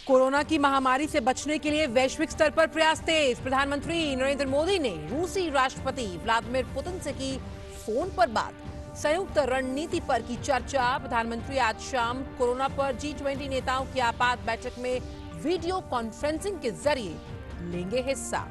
Corona की महामारी से बचने के लिए वैश्विक स्तर पर प्रयास तेज। प्रधानमंत्री नरेंद्र मोदी ने रूसी राष्ट्रपति व्लादिमीर पुतिन से की फोन पर बात। संयुक्त रणनीति पर की चर्चा। प्रधानमंत्री आज शाम कोरोना पर G20 नेताओं की आपात बैठक में वीडियो कॉन्फ्रेंसिंग के जरिए लेंगे हिस्सा।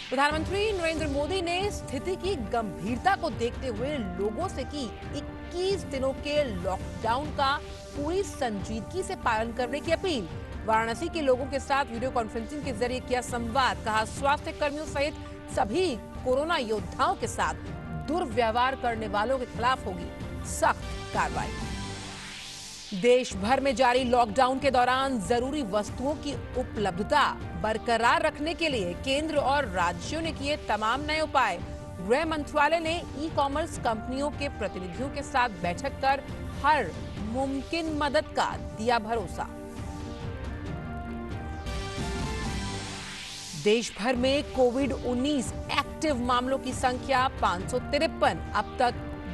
प्रधानमंत्री नरेंद्र मोदी ने स्थिति की गंभीरता को देखते हुए लोगों से की 21 दिनों के लॉकडाउन का पूरी संजीदगी से पालन करने की अपील। वाराणसी के लोगों के साथ वीडियो कॉन्फ्रेंसिंग के जरिए किया संवाद। कहा, स्वास्थ्य कर्मियों सहित सभी कोरोना योद्धाओं के साथ दुर्व्यवहार करने वालों के खिलाफ होगी सख्त कार्रवाई। देश भर में जारी लॉकडाउन के दौरान जरूरी वस्तुओं की उपलब्धता बरकरार रखने के लिए केंद्र और राज्यों ने किए तमाम नए उपाय। गृह मंत्रालय ने ई-कॉमर्स कंपनियों के प्रतिनिधियों के साथ बैठक कर हर मुमकिन मदद का दिया भरोसा। देश भर में कोविड-19 एक्टिव मामलों की संख्या 553। अब तक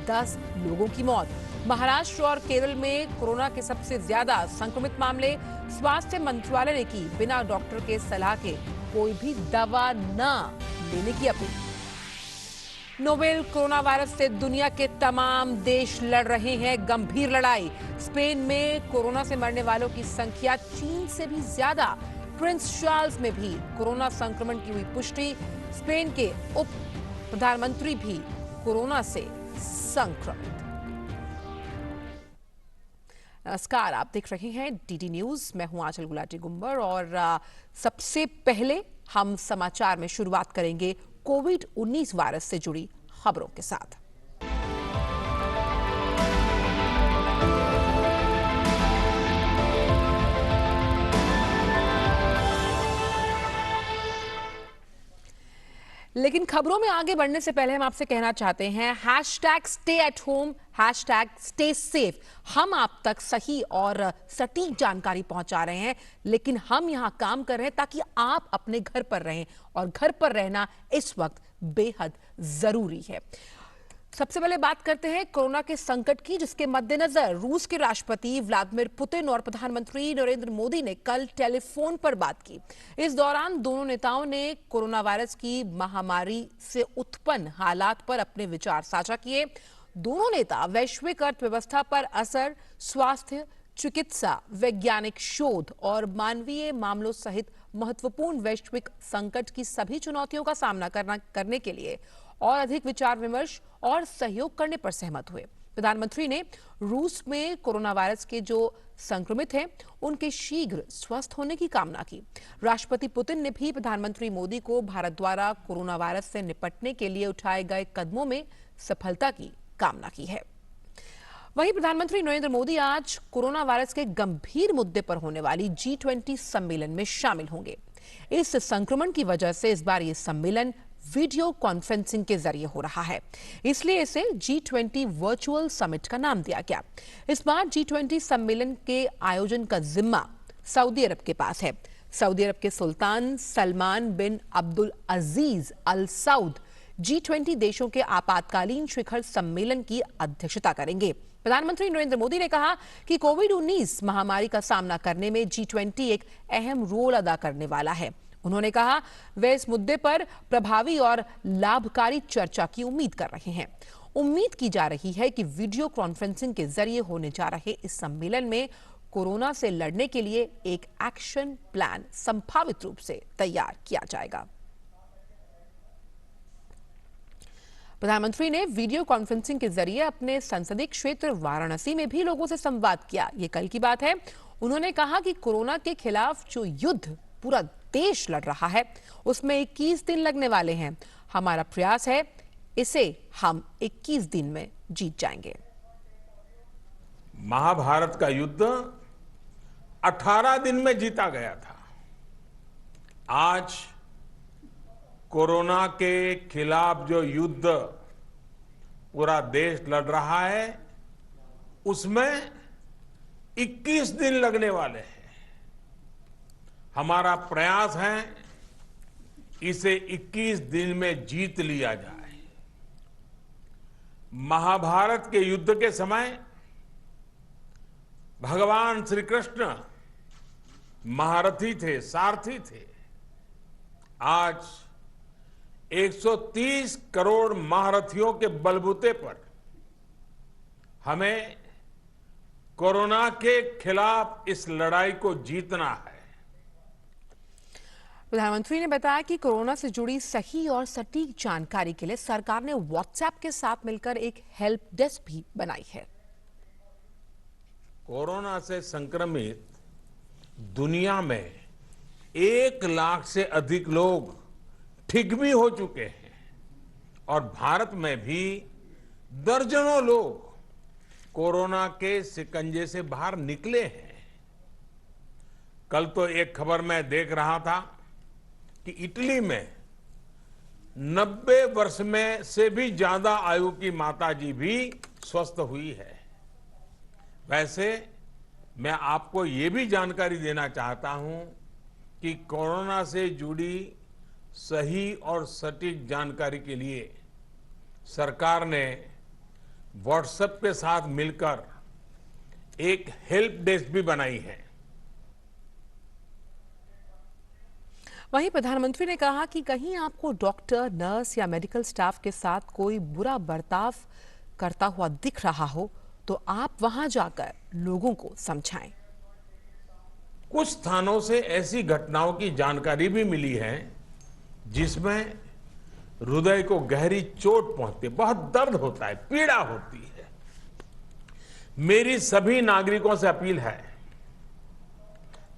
10 लोगों की मौत। महाराष्ट्र और केरल में कोरोना के सबसे ज्यादा संक्रमित मामले। स्वास्थ्य मंत्रालय ने की बिना डॉक्टर के सलाह के कोई भी दवा न लेने की अपील। नोवेल कोरोना वायरस से दुनिया के तमाम देश लड़ रहे हैं गंभीर लड़ाई। स्पेन में कोरोना से मरने वालों की संख्या चीन से भी ज्यादा। प्रिंस चार्ल्स में भी कोरोना संक्रमण की हुई पुष्टि। स्पेन के उप प्रधानमंत्री भी कोरोना से संक्रमित। नमस्कार, आप देख रहे हैं डीडी न्यूज। मैं हूं आंचल गुलाटी गुंबर और सबसे पहले हम समाचार में शुरुआत करेंगे कोविड-19 वायरस से जुड़ी खबरों के साथ। लेकिन खबरों में आगे बढ़ने से पहले हम आपसे कहना चाहते हैं #StayAtHome, #StaySafe। हम आप तक सही और सटीक जानकारी पहुंचा रहे हैं, लेकिन हम यहां काम कर रहे हैं ताकि आप अपने घर पर रहें और घर पर रहना इस वक्त बेहद जरूरी है। सबसे पहले बात करते हैं कोरोना के संकट की, जिसके मद्देनजर रूस के राष्ट्रपति व्लादिमीर पुतिन और प्रधानमंत्री नरेंद्र मोदी ने कल टेलीफोन पर बात की। इस दौरान दोनों नेताओं ने कोरोना वायरस की महामारी से उत्पन्न हालात पर अपने विचार साझा किए। दोनों नेता वैश्विक अर्थव्यवस्था पर असर, स्वास्थ्य, चिकित्सा, वैज्ञानिक शोध और मानवीय मामलों सहित महत्वपूर्ण वैश्विक संकट की सभी चुनौतियों का सामना करने के लिए और अधिक विचार विमर्श और सहयोग करने पर सहमत हुए। प्रधानमंत्री ने रूस में कोरोना वायरस के जो संक्रमित हैं उनके शीघ्र स्वस्थ होने की कामना की। राष्ट्रपति पुतिन ने भी प्रधानमंत्री मोदी को भारत द्वारा कोरोना वायरस से निपटने के लिए उठाए गए कदमों में सफलता की कामना की है। वहीं प्रधानमंत्री नरेंद्र मोदी आज कोरोना वायरस के गंभीर मुद्दे पर होने वाली G20 सम्मेलन में शामिल होंगे। इस संक्रमण की वजह से इस बार ये सम्मेलन वीडियो कॉन्फ्रेंसिंग के जरिए हो रहा है, इसलिए इसे G20 वर्चुअल समिट का नाम दिया गया। इस बार G20 सम्मेलन के आयोजन का जिम्मा सऊदी अरब के पास है। सऊदी अरब के सुल्तान सलमान बिन अब्दुल अजीज अल सऊद G20 देशों के आपातकालीन शिखर सम्मेलन की अध्यक्षता करेंगे। प्रधानमंत्री नरेंद्र मोदी ने कहा कि कोविड-19 महामारी का सामना करने में G20 एक अहम रोल अदा करने वाला है। उन्होंने कहा वे इस मुद्दे पर प्रभावी और लाभकारी चर्चा की उम्मीद कर रहे हैं। उम्मीद की जा रही है कि वीडियो कॉन्फ्रेंसिंग के जरिए होने जा रहे इस सम्मेलन में कोरोना से लड़ने के लिए एक एक्शन प्लान संभावित रूप से तैयार किया जाएगा। प्रधानमंत्री ने वीडियो कॉन्फ्रेंसिंग के जरिए अपने संसदीय क्षेत्र वाराणसी में भी लोगों से संवाद किया। ये कल की बात है। उन्होंने कहा कि कोरोना के खिलाफ जो युद्ध पूरा देश लड़ रहा है उसमें 21 दिन लगने वाले हैं। हमारा प्रयास है इसे हम 21 दिन में जीत जाएंगे। महाभारत का युद्ध 18 दिन में जीता गया था। आज कोरोना के खिलाफ जो युद्ध पूरा देश लड़ रहा है उसमें 21 दिन लगने वाले हैं। हमारा प्रयास है इसे 21 दिन में जीत लिया जाए। महाभारत के युद्ध के समय भगवान श्री कृष्ण महारथी थे, सारथी थे। आज 130 करोड़ महारथियों के बलबूते पर हमें कोरोना के खिलाफ इस लड़ाई को जीतना है। प्रधानमंत्री ने बताया कि कोरोना से जुड़ी सही और सटीक जानकारी के लिए सरकार ने व्हाट्सएप के साथ मिलकर एक हेल्प डेस्क भी बनाई है। कोरोना से संक्रमित दुनिया में 1 लाख से अधिक लोग ठीक भी हो चुके हैं और भारत में भी दर्जनों लोग कोरोना के शिकंजे से बाहर निकले हैं। कल तो एक खबर मैं देख रहा था कि इटली में 90 वर्ष में से भी ज्यादा आयु की माताजी भी स्वस्थ हुई है। वैसे मैं आपको ये भी जानकारी देना चाहता हूं कि कोरोना से जुड़ी सही और सटीक जानकारी के लिए सरकार ने व्हाट्सएप के साथ मिलकर एक हेल्प डेस्क भी बनाई है। वहीं प्रधानमंत्री ने कहा कि कहीं आपको डॉक्टर, नर्स या मेडिकल स्टाफ के साथ कोई बुरा बर्ताव करता हुआ दिख रहा हो तो आप वहां जाकर लोगों को समझाएं। कुछ स्थानों से ऐसी घटनाओं की जानकारी भी मिली है जिसमें हृदय को गहरी चोट पहुंचती है, बहुत दर्द होता है, पीड़ा होती है। मेरी सभी नागरिकों से अपील है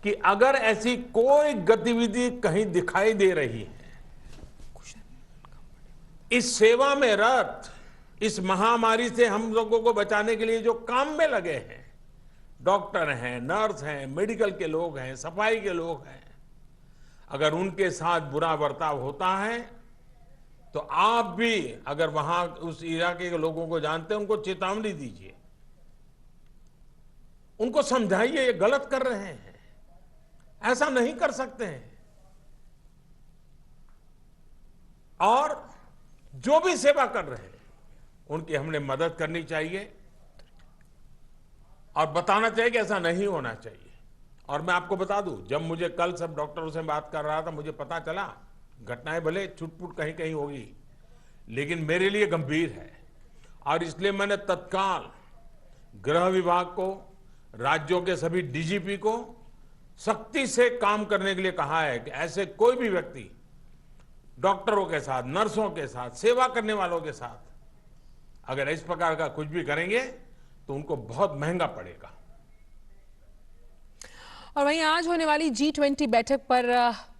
कि अगर ऐसी कोई गतिविधि कहीं दिखाई दे रही है, इस सेवा में रत, इस महामारी से हम लोगों को बचाने के लिए जो काम में लगे हैं, डॉक्टर हैं, नर्स हैं, मेडिकल के लोग हैं, सफाई के लोग हैं, अगर उनके साथ बुरा बर्ताव होता है तो आप भी अगर वहां उस इलाके के लोगों को जानते हैं, उनको चेतावनी दीजिए, उनको समझाइए ये गलत कर रहे हैं, ऐसा नहीं कर सकते हैं। और जो भी सेवा कर रहे हैं उनकी हमने मदद करनी चाहिए और बताना चाहिए कि ऐसा नहीं होना चाहिए। और मैं आपको बता दूं, जब मुझे कल सब डॉक्टरों से बात कर रहा था, मुझे पता चला घटनाएं भले छुटपुट कहीं कहीं होगी लेकिन मेरे लिए गंभीर है और इसलिए मैंने तत्काल गृह विभाग को, राज्यों के सभी डीजीपी को सख्ती से काम करने के लिए कहा है कि ऐसे कोई भी व्यक्ति डॉक्टरों के साथ, नर्सों के साथ, सेवा करने वालों के साथ अगर इस प्रकार का कुछ भी करेंगे तो उनको बहुत महंगा पड़ेगा। और वहीं आज होने वाली G20 बैठक पर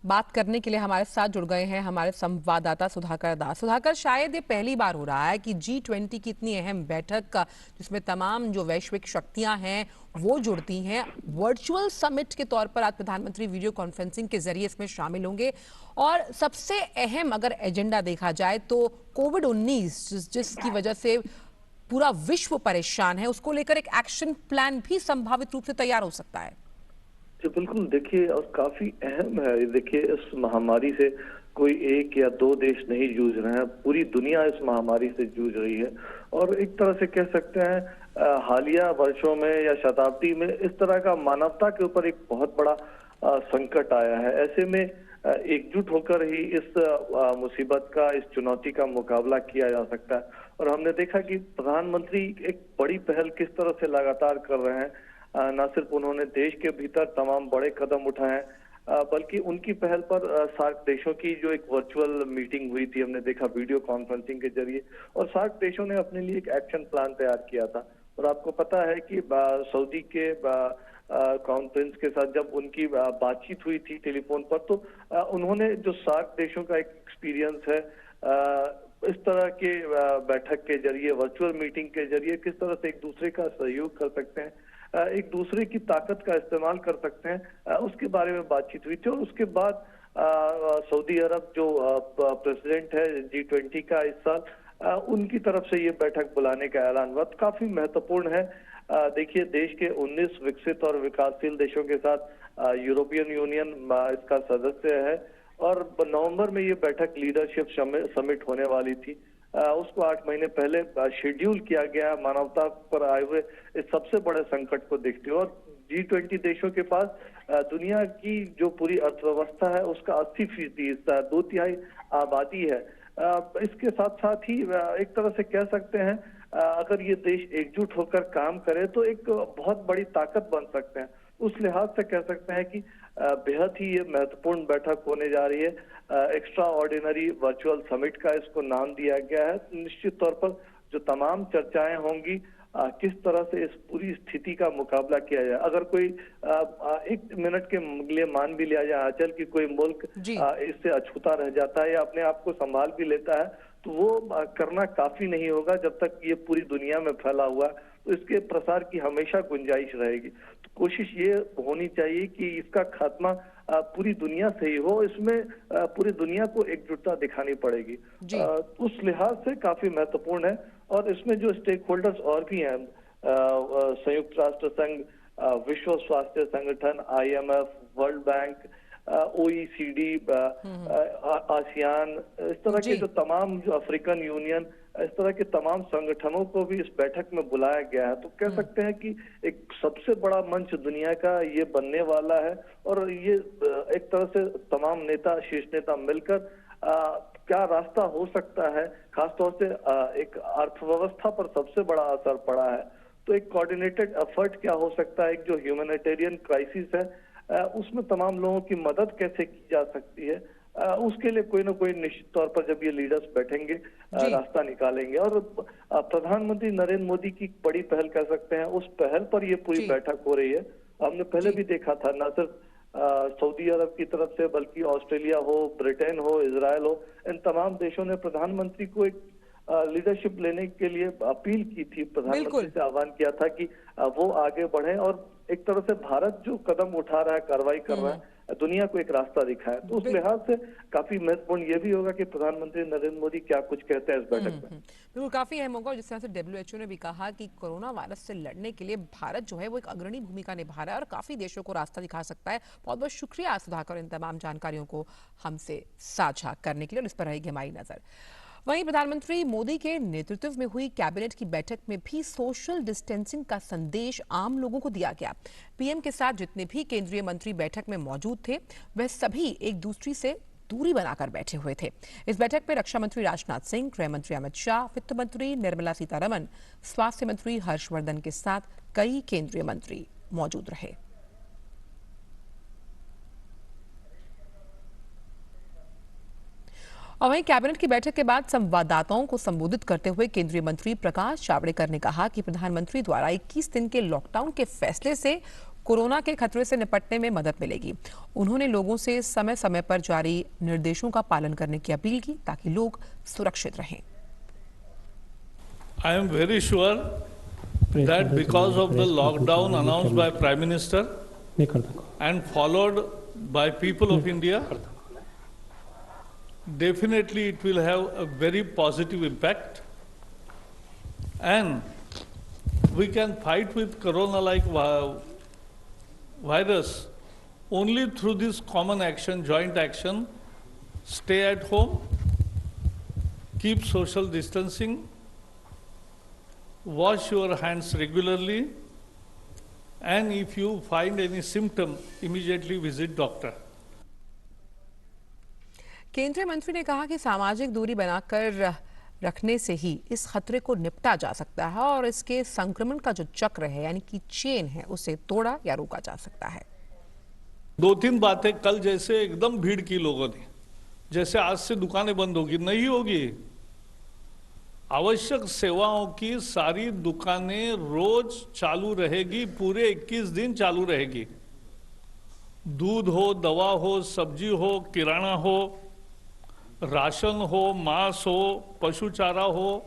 बात करने के लिए हमारे साथ जुड़ गए हैं हमारे संवाददाता सुधाकर दास। सुधाकर, शायद ये पहली बार हो रहा है कि G20 की इतनी अहम बैठक का जिसमें तमाम जो वैश्विक शक्तियां हैं वो जुड़ती हैं, वर्चुअल समिट के तौर पर आज प्रधानमंत्री वीडियो कॉन्फ्रेंसिंग के जरिए इसमें शामिल होंगे। और सबसे अहम अगर एजेंडा देखा जाए तो कोविड-19 जिसकी वजह से पूरा विश्व परेशान है, उसको लेकर एक एक्शन प्लान भी संभावित रूप से तैयार हो सकता है। जी बिल्कुल, देखिए और काफी अहम है। देखिए इस महामारी से कोई एक या दो देश नहीं जूझ रहे हैं, पूरी दुनिया इस महामारी से जूझ रही है। और एक तरह से कह सकते हैं हालिया वर्षों में या शताब्दी में इस तरह का मानवता के ऊपर एक बहुत बड़ा संकट आया है। ऐसे में एकजुट होकर ही इस मुसीबत का, इस चुनौती का मुकाबला किया जा सकता है। और हमने देखा कि प्रधानमंत्री एक बड़ी पहल किस तरह से लगातार कर रहे हैं। न सिर्फ उन्होंने देश के भीतर तमाम बड़े कदम उठाए हैं बल्कि उनकी पहल पर सार्क देशों की जो एक वर्चुअल मीटिंग हुई थी, हमने देखा वीडियो कॉन्फ्रेंसिंग के जरिए, और सार्क देशों ने अपने लिए एक एक्शन प्लान तैयार किया था। और आपको पता है कि सऊदी के क्राउन प्रिंस के साथ जब उनकी बातचीत हुई थी टेलीफोन पर, तो उन्होंने जो सार्क देशों का एक एक्सपीरियंस है इस तरह के बैठक के जरिए, वर्चुअल मीटिंग के जरिए किस तरह से एक दूसरे का सहयोग कर सकते हैं, एक दूसरे की ताकत का इस्तेमाल कर सकते हैं, उसके बारे में बातचीत हुई थी। और उसके बाद सऊदी अरब जो प्रेसिडेंट है G20 का इस साल, उनकी तरफ से ये बैठक बुलाने का ऐलान हुआ। काफी महत्वपूर्ण है। देखिए देश के 19 विकसित और विकासशील देशों के साथ यूरोपियन यूनियन इसका सदस्य है और नवंबर में ये बैठक लीडरशिप समिट होने वाली थी। उसको 8 महीने पहले शेड्यूल किया गया मानवता पर आए हुए इस सबसे बड़े संकट को देखते हुए। और G20 देशों के पास दुनिया की जो पूरी अर्थव्यवस्था है उसका 80% हिस्सा, 2/3 आबादी है। इसके साथ साथ ही एक तरह से कह सकते हैं अगर ये देश एकजुट होकर काम करे तो एक बहुत बड़ी ताकत बन सकते हैं। उस लिहाज से कह सकते हैं कि बेहद ही ये महत्वपूर्ण बैठक होने जा रही है। एक्स्ट्रा ऑर्डिनरी वर्चुअल समिट का इसको नाम दिया गया है। निश्चित तौर पर जो तमाम चर्चाएं होंगी किस तरह से इस पूरी स्थिति का मुकाबला किया जाए। अगर कोई 1 मिनट के लिए मान भी लिया जाए आंचल की कोई मुल्क इससे अछूता रह जाता है या अपने आप को संभाल भी लेता है तो वो करना काफी नहीं होगा जब तक ये पूरी दुनिया में फैला हुआ है। तो इसके प्रसार की हमेशा गुंजाइश रहेगी। तो कोशिश ये होनी चाहिए कि इसका खात्मा पूरी दुनिया से ही हो। इसमें पूरी दुनिया को एकजुटता दिखानी पड़ेगी। उस लिहाज से काफी महत्वपूर्ण है। और इसमें जो स्टेक होल्डर्स और भी हैं, संयुक्त राष्ट्र संघ, विश्व स्वास्थ्य संगठन, IMF, world bank, OECD, ASEAN, इस तरह के जो तमाम, जो अफ्रीकन यूनियन, इस तरह के तमाम संगठनों को भी इस बैठक में बुलाया गया है। तो कह सकते हैं कि एक सबसे बड़ा मंच दुनिया का ये बनने वाला है। और ये एक तरह से तमाम नेता, शीर्ष नेता मिलकर क्या रास्ता हो सकता है, खासतौर से एक अर्थव्यवस्था पर सबसे बड़ा असर पड़ा है तो एक कोऑर्डिनेटेड एफर्ट क्या हो सकता है, एक जो ह्यूमैनिटेरियन क्राइसिस है उसमें तमाम लोगों की मदद कैसे की जा सकती है, उसके लिए कोई ना कोई निश्चित तौर पर जब ये लीडर्स बैठेंगे रास्ता निकालेंगे। और प्रधानमंत्री नरेंद्र मोदी की बड़ी पहल कह सकते हैं, उस पहल पर ये पूरी बैठक हो रही है। हमने पहले भी देखा था, न सिर्फ सऊदी अरब की तरफ से बल्कि ऑस्ट्रेलिया हो, ब्रिटेन हो, इजराइल हो, इन तमाम देशों ने प्रधानमंत्री को एक लीडरशिप लेने के लिए अपील की थी। प्रधानमंत्री से आह्वान किया था कि वो आगे बढ़े और एक तरह से भारत जो कदम उठा रहा है, कार्रवाई कर रहा है, दुनिया को एक रास्ता दिखाए। तो उस लिहाज से काफी महत्वपूर्ण ये भी होगा कि प्रधानमंत्री नरेंद्र मोदी क्या कुछ कहते हैं इस बैठक में। बिल्कुल, काफी अहम होगा। जिस तरह से WHO ने भी कहा कि कोरोना वायरस से लड़ने के लिए भारत जो है वो एक अग्रणी भूमिका निभा रहा है और काफी देशों को रास्ता दिखा सकता है। बहुत बहुत शुक्रिया सुधाकर, इन तमाम जानकारियों को हमसे साझा करने के लिए, और इस पर रहेगी हमारी नजर। वहीं प्रधानमंत्री मोदी के नेतृत्व में हुई कैबिनेट की बैठक में भी सोशल डिस्टेंसिंग का संदेश आम लोगों को दिया गया। पीएम के साथ जितने भी केंद्रीय मंत्री बैठक में मौजूद थे वह सभी एक दूसरे से दूरी बनाकर बैठे हुए थे। इस बैठक में रक्षा मंत्री राजनाथ सिंह, गृह मंत्री अमित शाह, वित्त मंत्री निर्मला सीतारमण, स्वास्थ्य मंत्री हर्षवर्धन के साथ कई केंद्रीय मंत्री मौजूद रहे। और वहीं कैबिनेट की बैठक के बाद संवाददाताओं को संबोधित करते हुए केंद्रीय मंत्री प्रकाश जावड़ेकर ने कहा कि प्रधानमंत्री द्वारा 21 दिन के लॉकडाउन के फैसले से कोरोना के खतरे से निपटने में मदद मिलेगी। उन्होंने लोगों से समय समय पर जारी निर्देशों का पालन करने की अपील की ताकि लोग सुरक्षित रहें। I am very sure that because of the lockdown announced by Prime Minister and followed by people of India, definitely it will have a very positive impact, and we can fight with corona like virus only through this common action, joint action. Stay at home, keep social distancing, wash your hands regularly, and if you find any symptom, immediately visit doctor. केंद्रीय मंत्री ने कहा कि सामाजिक दूरी बनाकर रखने से ही इस खतरे को निपटा जा सकता है और इसके संक्रमण का जो चक्र है यानी कि चेन है उसे तोड़ा या रोका जा सकता है। 2-3 बातें कल जैसे एकदम भीड़ की लोगों ने, जैसे आज से दुकानें बंद होगी, नहीं होगी। आवश्यक सेवाओं की सारी दुकानें रोज चालू रहेगी, पूरे 21 दिन चालू रहेगी। दूध हो, दवा हो, सब्जी हो, किराना हो, राशन हो, मांस हो, पशु चारा हो,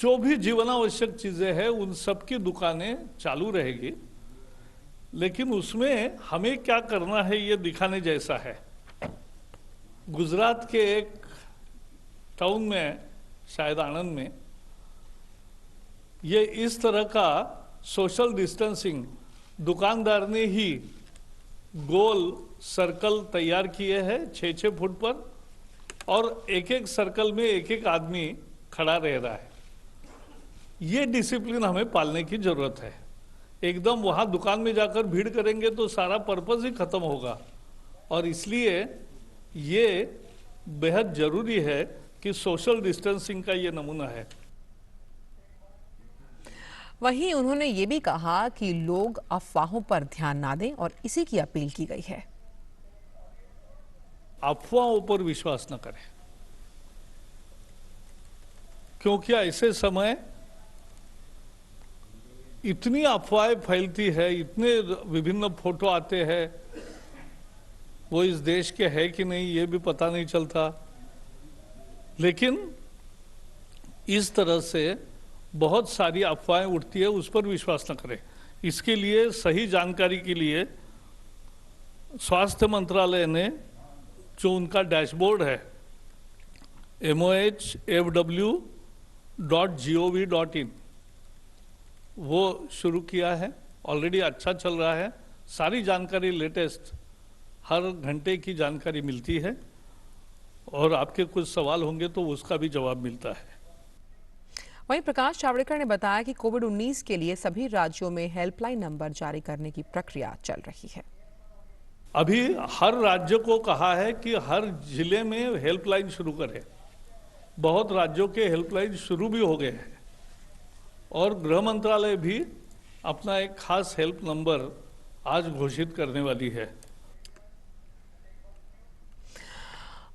जो भी जीवनावश्यक चीजें हैं उन सब की दुकानें चालू रहेगी। लेकिन उसमें हमें क्या करना है ये दिखाने जैसा है। गुजरात के एक टाउन में, शायद आनंद में, ये इस तरह का सोशल डिस्टेंसिंग दुकानदार ने ही गोल सर्कल तैयार किए हैं 6-6 फुट पर, और एक एक सर्कल में एक एक आदमी खड़ा रह रहा है। ये डिसिप्लिन हमें पालने की जरूरत है। एकदम वहां दुकान में जाकर भीड़ करेंगे तो सारा पर्पस ही खत्म होगा, और इसलिए ये बेहद जरूरी है कि सोशल डिस्टेंसिंग का ये नमूना है। वहीं उन्होंने ये भी कहा कि लोग अफवाहों पर ध्यान ना दें और इसी की अपील की गई है। अफवाहों पर विश्वास न करें, क्योंकि ऐसे समय इतनी अफवाहें फैलती है, इतने विभिन्न फोटो आते हैं, वो इस देश के है कि नहीं ये भी पता नहीं चलता। लेकिन इस तरह से बहुत सारी अफवाहें उठती है, उस पर विश्वास न करें। इसके लिए सही जानकारी के लिए स्वास्थ्य मंत्रालय ने जो उनका डैशबोर्ड है mohfw.gov.in वो शुरू किया है। ऑलरेडी अच्छा चल रहा है। सारी जानकारी लेटेस्ट हर घंटे की जानकारी मिलती है, और आपके कुछ सवाल होंगे तो उसका भी जवाब मिलता है। वहीं प्रकाश जावड़ेकर ने बताया कि कोविड-19 के लिए सभी राज्यों में हेल्पलाइन नंबर जारी करने की प्रक्रिया चल रही है। अभी हर राज्य को कहा है कि हर जिले में हेल्पलाइन शुरू करें। बहुत राज्यों के हेल्पलाइन शुरू भी हो गए हैं, और गृह मंत्रालय भी अपना एक खास हेल्प नंबर आज घोषित करने वाली है।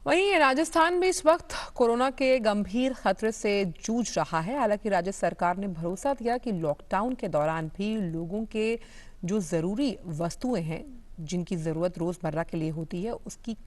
वहीं राजस्थान भी इस वक्त कोरोना के गंभीर खतरे से जूझ रहा है। हालांकि राज्य सरकार ने भरोसा दिया कि लॉकडाउन के दौरान भी लोगों के जो जरूरी वस्तुएं हैं, जिनकी जरूरत रोजमर्रा के लिए होती है, उसकी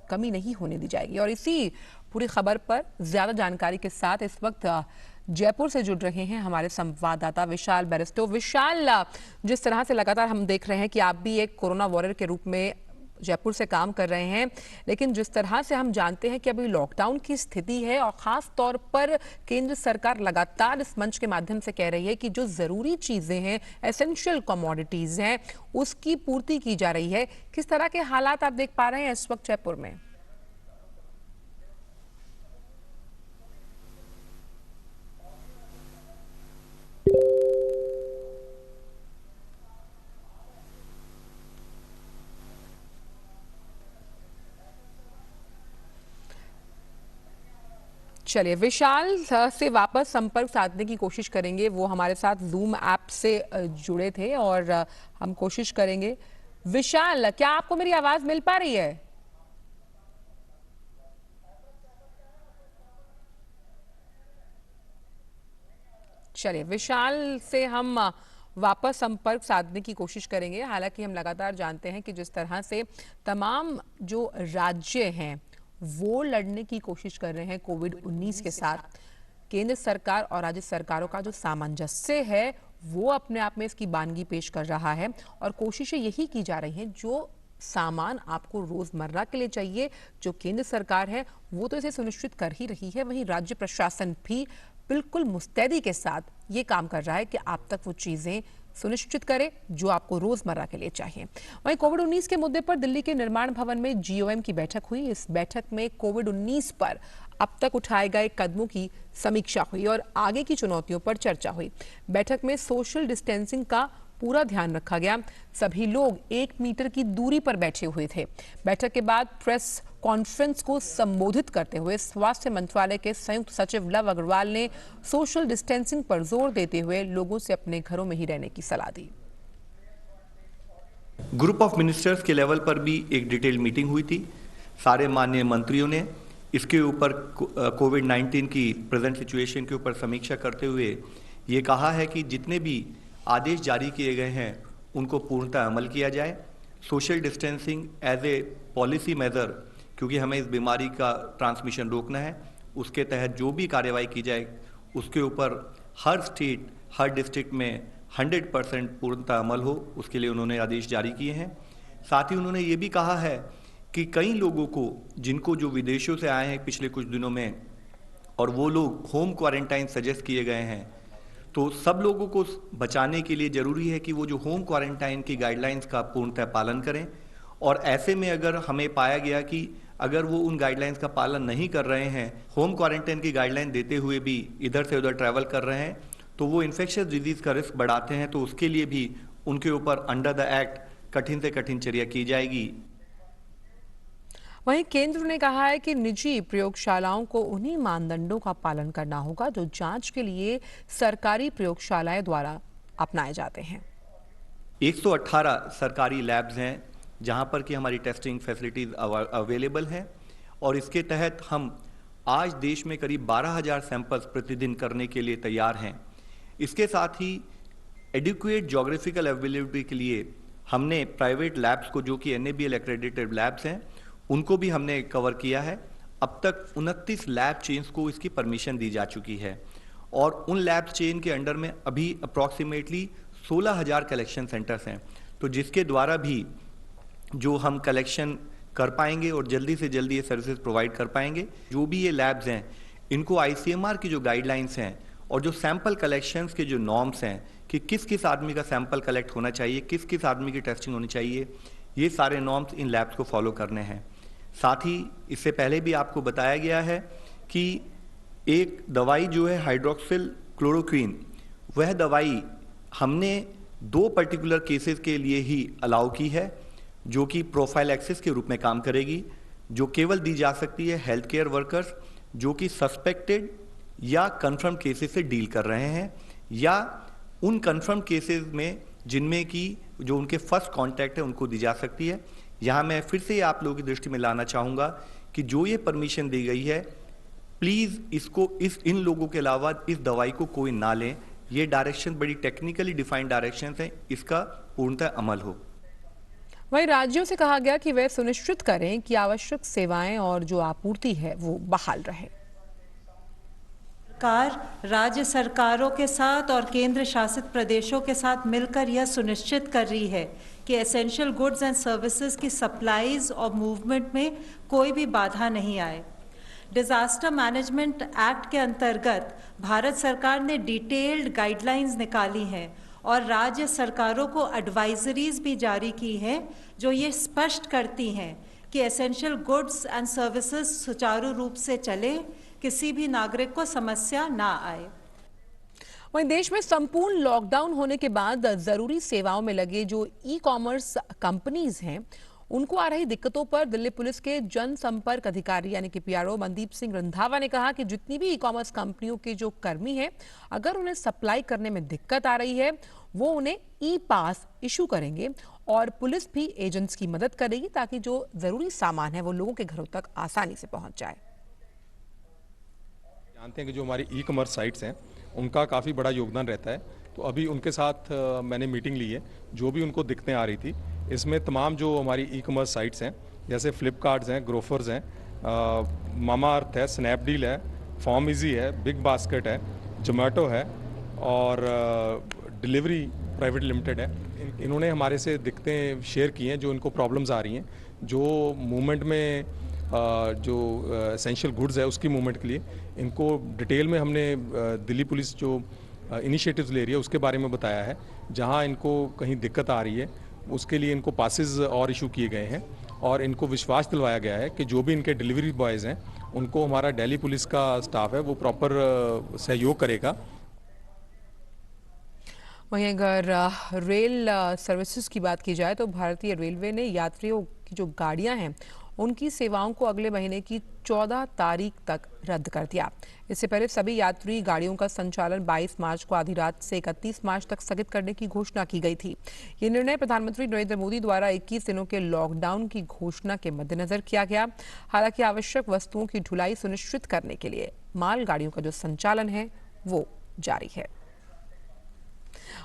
कमी नहीं होने दी जाएगी। और इसी पूरी खबर पर ज्यादा जानकारी के साथ इस वक्त जयपुर से जुड़ रहे हैं हमारे संवाददाता विशाल बैरिस्टो। विशाल, जिस तरह से लगातार हम देख रहे हैं कि आप भी एक कोरोना वॉरियर के रूप में जयपुर से काम कर रहे हैं, लेकिन जिस तरह से हम जानते हैं कि अभी लॉकडाउन की स्थिति है और खास तौर पर केंद्र सरकार लगातार इस मंच के माध्यम से कह रही है कि जो जरूरी चीजें हैं, एसेंशियल कमोडिटीज हैं, उसकी पूर्ति की जा रही है। किस तरह के हालात आप देख पा रहे हैं इस वक्त जयपुर में? चलिए विशाल से वापस संपर्क साधने की कोशिश करेंगे। वो हमारे साथ जूम ऐप से जुड़े थे और हम कोशिश करेंगे। विशाल, क्या आपको मेरी आवाज मिल पा रही है? चलिए विशाल से हम वापस संपर्क साधने की कोशिश करेंगे। हालांकि हम लगातार जानते हैं कि जिस तरह से तमाम जो राज्य हैं वो लड़ने की कोशिश कर रहे हैं कोविड-19 के साथ, केंद्र सरकार और राज्य सरकारों का जो सामंजस्य है वो अपने आप में इसकी बानगी पेश कर रहा है, और कोशिशें यही की जा रही हैं जो सामान आपको रोजमर्रा के लिए चाहिए, जो केंद्र सरकार है वो तो इसे सुनिश्चित कर ही रही है, वहीं राज्य प्रशासन भी बिल्कुल मुस्तैदी के साथ ये काम कर रहा है कि आप तक वो चीजें सुनिश्चित करे जो आपको रोजमर्रा के लिए चाहिए। वहीं कोविड-19 के मुद्दे पर दिल्ली के निर्माण भवन में जीओएम की बैठक हुई। इस बैठक में कोविड-19 पर अब तक उठाए गए कदमों की समीक्षा हुई और आगे की चुनौतियों पर चर्चा हुई। बैठक में सोशल डिस्टेंसिंग का पूरा ध्यान रखा गया। सभी लोग 1 मीटर की दूरी पर बैठे हुए थे। बैठक के बाद प्रेस कॉन्फ्रेंस को संबोधित करते हुए स्वास्थ्य मंत्रालय के संयुक्त सचिव लव अग्रवाल ने सोशल डिस्टेंसिंग पर जोर देते हुए लोगों से अपने घरों में ही रहने की सलाह दी। ग्रुप ऑफ मिनिस्टर्स के लेवल पर भी एक डिटेल मीटिंग हुई थी। सारे माननीय मंत्रियों ने इसके ऊपर कोविड-19 की प्रेजेंट सिचुएशन के ऊपर समीक्षा करते हुए ये कहा है कि जितने भी आदेश जारी किए गए हैं उनको पूर्णतः अमल किया जाए। Social distancing as a policy measure, क्योंकि हमें इस बीमारी का ट्रांसमिशन रोकना है, उसके तहत जो भी कार्रवाई की जाए उसके ऊपर हर स्टेट, हर डिस्ट्रिक्ट में 100% पूर्णतः अमल हो, उसके लिए उन्होंने आदेश जारी किए हैं। साथ ही उन्होंने ये भी कहा है कि कई लोगों को, जिनको जो विदेशों से आए हैं पिछले कुछ दिनों में, और वो लोग होम क्वारंटाइन सजेस्ट किए गए हैं, तो सब लोगों को बचाने के लिए जरूरी है कि वो जो होम क्वारंटाइन की गाइडलाइंस का पूर्णतः पालन करें। और ऐसे में अगर हमें पाया गया कि अगर वो उन गाइडलाइंस का पालन नहीं कर रहे हैं, होम क्वारंटाइन की गाइडलाइन देते हुए भी इधर से उधर ट्रैवल कर रहे हैं, तो वो इन्फेक्शियस डिजीज का रिस्क बढ़ाते हैं। तो उसके लिए भी उनके ऊपर अंडर द एक्ट कठिन से कठिन चर्या की जाएगी। वहीं केंद्र ने कहा है कि निजी प्रयोगशालाओं को उन्हीं मानदंडों का पालन करना होगा जो जांच के लिए सरकारी प्रयोगशालाएं द्वारा अपनाए जाते हैं। 118 सरकारी लैब्स हैं जहां पर कि हमारी टेस्टिंग फैसिलिटीज अवेलेबल हैं, और इसके तहत हम आज देश में करीब 12,000 सैंपल्स प्रतिदिन करने के लिए तैयार हैं। इसके साथ ही एडिक्वेट ज्योग्राफिकल अवेलेबिलिटी के लिए हमने प्राइवेट लैब्स को, जो कि NABL एक्रेडिटेड लैब्स हैं, उनको भी हमने कवर किया है। अब तक 29 लैब चेन्स को इसकी परमिशन दी जा चुकी है, और उन लैब चेन के अंडर में अभी अप्रॉक्सीमेटली 16,000 कलेक्शन सेंटर्स हैं, तो जिसके द्वारा भी जो हम कलेक्शन कर पाएंगे और जल्दी से जल्दी ये सर्विसेज प्रोवाइड कर पाएंगे। जो भी ये लैब्स हैं, इनको ICMR की जो गाइडलाइंस हैं और जो सैंपल कलेक्शंस के जो नॉर्म्स हैं कि किस किस आदमी का सैंपल कलेक्ट होना चाहिए, किस किस आदमी की टेस्टिंग होनी चाहिए, ये सारे नॉर्म्स इन लैब्स को फॉलो करने हैं। साथ ही इससे पहले भी आपको बताया गया है कि एक दवाई जो है हाइड्रोक्सिल क्लोरोक्वीन, वह दवाई हमने 2 पर्टिकुलर केसेस के लिए ही अलाउ की है, जो कि प्रोफाइलैक्सिस के रूप में काम करेगी, जो केवल दी जा सकती है हेल्थ केयर वर्कर्स जो कि सस्पेक्टेड या कंफर्म केसेस से डील कर रहे हैं, या उन कंफर्म केसेस में जिनमें कि जो उनके फर्स्ट कांटेक्ट है उनको दी जा सकती है। यहाँ मैं फिर से आप लोगों की दृष्टि में लाना चाहूँगा कि जो ये परमिशन दी गई है, प्लीज़ इसको इन लोगों के अलावा इस दवाई को कोई ना लें। ये डायरेक्शन बड़ी टेक्निकली डिफाइंड डायरेक्शन हैं, इसका पूर्णतः अमल हो। वहीं राज्यों से कहा गया कि वे सुनिश्चित करें कि आवश्यक सेवाएं और जो आपूर्ति है वो बहाल रहे। सरकार राज्य सरकारों के साथ और केंद्र शासित प्रदेशों के साथ मिलकर यह सुनिश्चित कर रही है कि एसेंशियल गुड्स एंड सर्विसेज की सप्लाईज और मूवमेंट में कोई भी बाधा नहीं आए। डिजास्टर मैनेजमेंट एक्ट के अंतर्गत भारत सरकार ने डिटेल्ड गाइडलाइंस निकाली हैं और राज्य सरकारों को एडवाइजरीज भी जारी की हैं जो ये स्पष्ट करती हैं कि एसेंशियल गुड्स एंड सर्विसेज सुचारू रूप से चले, किसी भी नागरिक को समस्या ना आए। वहीं देश में संपूर्ण लॉकडाउन होने के बाद जरूरी सेवाओं में लगे जो ई-कॉमर्स कंपनीज हैं, उनको आ रही दिक्कतों पर दिल्ली पुलिस के जनसंपर्क अधिकारी यानी कि PRO मनदीप सिंह रंधावा ने कहा कि जितनी भी ई-कॉमर्स कंपनियों के जो कर्मी हैं, अगर उन्हें सप्लाई करने में दिक्कत आ रही है, वो उन्हें ई-पास इशू करेंगे और पुलिस भी एजेंट्स की मदद करेगी ताकि जो जरूरी सामान है वो लोगों के घरों तक आसानी से पहुंच जाए। जानते हैं कि जो हमारी ई-कॉमर्स साइट्स हैं उनका काफ़ी बड़ा योगदान रहता है, तो अभी उनके साथ मैंने मीटिंग ली है। जो भी उनको दिक्कतें आ रही थी, इसमें तमाम जो हमारी ई-कॉमर्स साइट्स हैं जैसे फ्लिपकार्ट्स हैं, ग्रोफर्स हैं, मामा अर्थ है, स्नैपडील है, फॉर्म इजी है, बिग बास्केट है, जोमेटो है और डिलीवरी प्राइवेट लिमिटेड है। इन्होंने हमारे से दिक्कतें शेयर की हैं जो इनको प्रॉब्लम्स आ रही हैं, जो मूवमेंट में जो एसेंशियल गुड्स है उसकी मूवमेंट के लिए इनको डिटेल में हमने दिल्ली पुलिस जो इनिशिएटिव्स ले रही है उसके बारे में बताया है। जहां इनको कहीं दिक्कत आ रही है उसके लिए इनको पासेस और इशू किए गए हैं और इनको विश्वास दिलवाया गया है कि जो भी इनके डिलीवरी बॉयज़ हैं उनको हमारा दिल्ली पुलिस का स्टाफ है वो प्रॉपर सहयोग करेगा। वहीं अगर रेल सर्विसेज की बात की जाए तो भारतीय रेलवे ने यात्रियों की जो गाड़ियां हैं उनकी सेवाओं को अगले महीने की 14 तारीख तक रद्द कर दिया। इससे पहले सभी यात्री गाड़ियों का संचालन 22 मार्च को आधी रात से 31 मार्च तक स्थगित करने की घोषणा की गई थी। ये निर्णय प्रधानमंत्री नरेंद्र मोदी द्वारा 21 दिनों के लॉकडाउन की घोषणा के मद्देनजर किया गया। हालांकि आवश्यक वस्तुओं की ढुलाई सुनिश्चित करने के लिए मालगाड़ियों का जो संचालन है वो जारी है।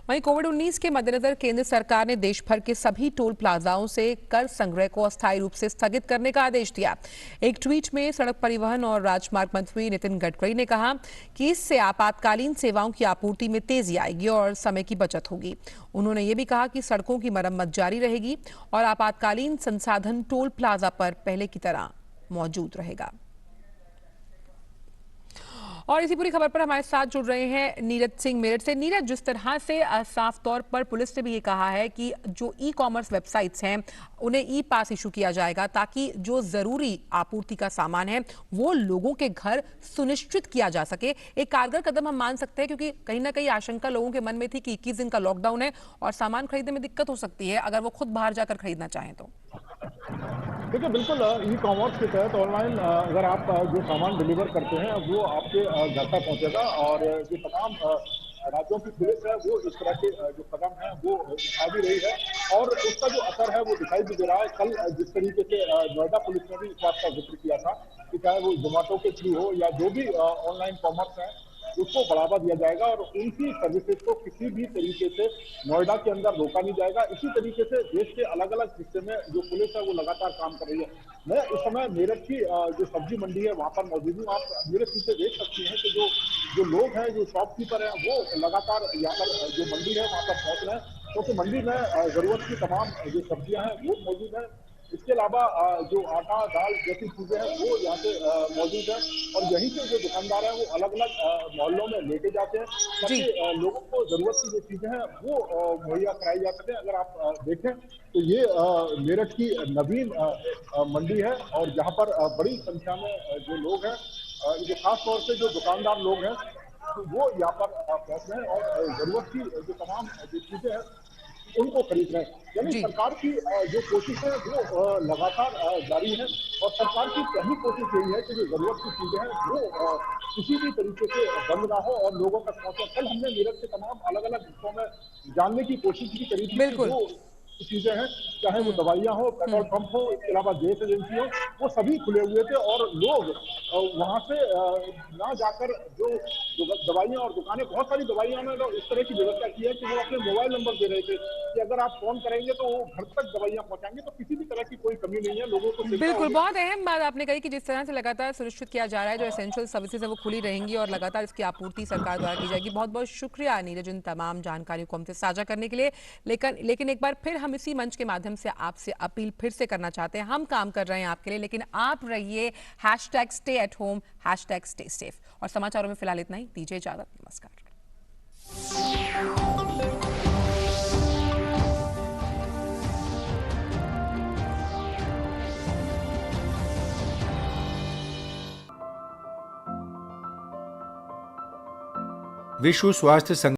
वहीं कोविड-19 के मद्देनजर केंद्र सरकार ने देश भर के सभी टोल प्लाजाओं से कर संग्रह को अस्थायी रूप से स्थगित करने का आदेश दिया। एक ट्वीट में सड़क परिवहन और राजमार्ग मंत्री नितिन गडकरी ने कहा कि इससे आपातकालीन सेवाओं की आपूर्ति में तेजी आएगी और समय की बचत होगी। उन्होंने ये भी कहा कि सड़कों की मरम्मत जारी रहेगी और आपातकालीन संसाधन टोल प्लाजा पर पहले की तरह मौजूद रहेगा। और इसी पूरी खबर पर हमारे साथ जुड़ रहे हैं नीरज सिंह मेरठ से। नीरज, जिस तरह से साफ तौर पर पुलिस ने भी ये कहा है कि जो ई कॉमर्स वेबसाइट्स हैं उन्हें ई पास इशू किया जाएगा ताकि जो जरूरी आपूर्ति का सामान है वो लोगों के घर सुनिश्चित किया जा सके। एक कारगर कदम हम मान सकते हैं, क्योंकि कहीं ना कहीं आशंका लोगों के मन में थी कि 21 दिन का लॉकडाउन है और सामान खरीदने में दिक्कत हो सकती है अगर वो खुद बाहर जाकर खरीदना चाहें तो। देखिए, बिल्कुल ई कॉमर्स के तहत ऑनलाइन अगर आप जो सामान डिलीवर करते हैं वो आपके घर तक पहुंचेगा। और जो तमाम राज्यों की पुलिस है वो इस तरह के जो कदम है वो उठा भी रही है और उसका जो असर है वो दिखाई भी दे रहा है। कल जिस तरीके से नोएडा पुलिस ने भी इस बात का जिक्र किया था कि चाहे वो जोमेटो के थ्रू हो या जो भी ऑनलाइन कॉमर्स है उसको बढ़ावा दिया जाएगा और उनकी सर्विसेज को किसी भी तरीके से नोएडा के अंदर रोका नहीं जाएगा। इसी तरीके से देश के अलग अलग हिस्से में जो पुलिस है वो लगातार काम कर रही है। मैं इस समय मेरठ की जो सब्जी मंडी है वहां पर मौजूद हूँ। आप मेरे पीछे देख सकती हैं कि जो लोग हैं, जो शॉपकीपर हैं, वो लगातार यहाँ पर जो मंडी है वहां पर पहुंच रहे हैं, क्योंकि मंडी में जरूरत की तमाम जो सब्जियां हैं वो मौजूद है। इसके अलावा जो आटा दाल जैसी चीजें हैं वो यहाँ पे मौजूद है और यहीं से जो दुकानदार हैं वो अलग अलग मोहल्लों में लेके जाते हैं ताकि लोगों को जरूरत की जो चीजें हैं वो मुहैया कराई जा सके। अगर आप देखें तो ये मेरठ की नवीन मंडी है और यहाँ पर बड़ी संख्या में जो लोग हैं, जो खास तौर से जो दुकानदार लोग हैं वो यहाँ पर पहुंच रहे हैं और जरूरत की जो तमाम जो चीजें हैं उनको खरीद रहे हैं। यानी सरकार की जो कोशिश है वो लगातार जारी है और सरकार की पहली कोशिश यही है कि जो जरूरत की चीजें हैं वो किसी भी तरीके से बंद ना हो और लोगों तक पहुंचे। कल हमने मेरठ के तमाम अलग अलग हिस्सों में जानने की कोशिश भी करी थी कि जो चीजें हैं, चाहे वो दवाइयां हो, पेट्रोल पंप हो, इसके अलावा गैस एजेंसी हो, वो सभी खुले हुए थे और लोग वहां से ना जाकर जो दवाइयां और दुकानें, बहुत सारी दवाइयां में इस तरह की व्यवस्था की है कि वो अपने मोबाइल नंबर दे रहे थे कि अगर आप फोन करेंगे तो वो घर तक दवाइयां पहुंचाएंगे। तो किसी भी तरह की कोई कमी नहीं है लोगों को। बिल्कुल, बहुत अहम बात आपने कही कि जिस तरह से लगातार सुनिश्चित किया जा रहा है जो एसेंशियल सर्विसेज है वो खुली रहेंगी और लगातार इसकी आपूर्ति सरकार द्वारा की जाएगी। बहुत बहुत शुक्रिया नीरज इन तमाम जानकारियों को हमसे साझा करने के लिए। लेकिन एक बार फिर हम इसी मंच के माध्यम से आपसे अपील फिर से करना चाहते हैं। हम काम कर रहे हैं आपके लिए, लेकिन आप रहिए #StayAtHome, #StaySafe। और समाचारों में फिलहाल इतना ही। दीजिए इजाजत, नमस्कार। विश्व स्वास्थ्य